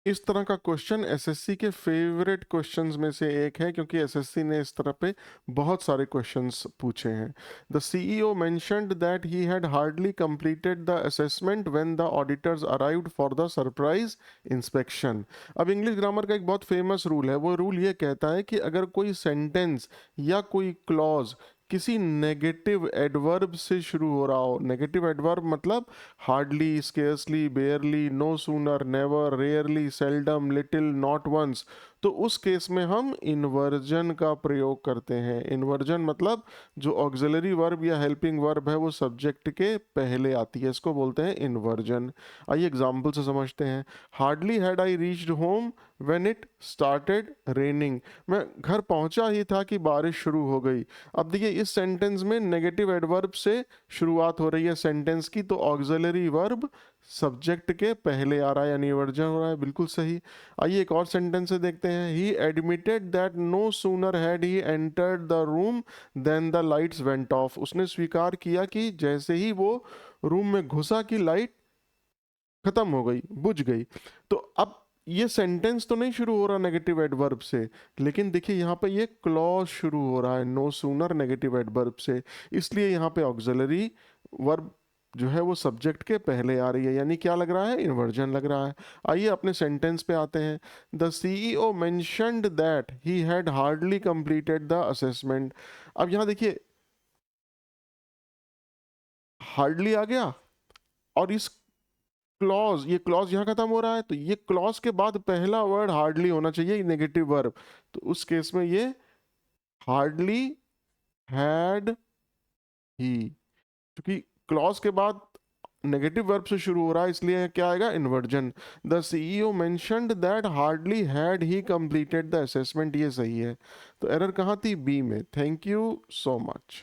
इस तरह का क्वेश्चन एसएससी के फेवरेट क्वेश्चंस में से एक है, क्योंकि एसएससी ने इस तरह पे बहुत सारे क्वेश्चंस पूछे हैं। The CEO mentioned that he had hardly completed the assessment when the auditors arrived for the surprise inspection. अब इंग्लिश ग्रामर का एक बहुत फेमस रूल है। वो रूल ये कहता है कि अगर कोई सेंटेंस या कोई क्लॉज किसी नेगेटिव एडवर्ब से शुरू हो रहा हो, नेगेटिव एडवर्ब मतलब hardly, scarcely, barely, no sooner, never, rarely, seldom, little, not once, तो उस केस में हम इन्वर्जन का प्रयोग करते हैं। इन्वर्जन मतलब जो ऑक्सिलरी वर्ब या हेल्पिंग वर्ब है वो सब्जेक्ट के पहले आती है, इसको बोलते हैं इन्वर्जन। आइए एग्जाम्पल से समझते हैं। Hardly had I reached home when it started raining. मैं घर पहुंचा ही था कि बारिश शुरू हो गई। अब देखिए इस सेंटेंस में नेगेटिव एडवर्ब से शुरुआत हो रही है सेंटेंस की, तो ऑक्सिलरी वर्ब सब्जेक्ट के पहले आ रहा है यानी वर्जन हो रहा है, बिल्कुल सही। आइए एक और सेंटेंस से देखते हैं। He admitted that no sooner had he entered the room then the lights went off. उसने स्वीकार किया कि जैसे ही वो रूम में घुसा कि लाइट खत्म हो गई, बुझ गई। तो अब ये सेंटेंस तो नहीं शुरू हो रहा नेगेटिव एडवर्ब से, लेकिन देखिए यहाँ पे ये क्लॉज शुरू हो रहा है नो सूनर नेगेटिव एडवर्ब से, इसलिए यहाँ पे ऑक्सिलरी वर्ब जो है वो सब्जेक्ट के पहले आ रही है, यानी क्या लग रहा है, इन्वर्जन लग रहा है। आइए अपने सेंटेंस पे आते हैं। The CEO mentioned that he had hardly completed the assessment. अब यहाँ देखिए हार्डली आ गया, और इस क्लॉज, ये क्लॉज यहाँ खत्म हो रहा है, तो ये क्लॉज के बाद पहला वर्ड हार्डली होना चाहिए नेगेटिव वर्ब, तो उस केस में ये हार्डली हैड ही, क्योंकि क्लॉज के बाद नेगेटिव वर्ब से शुरू हो रहा है इसलिए क्या आएगा, inversion. The CEO mentioned that hardly had he completed the assessment, ये सही है। तो एरर कहाँ थी, बी में। Thank you so much.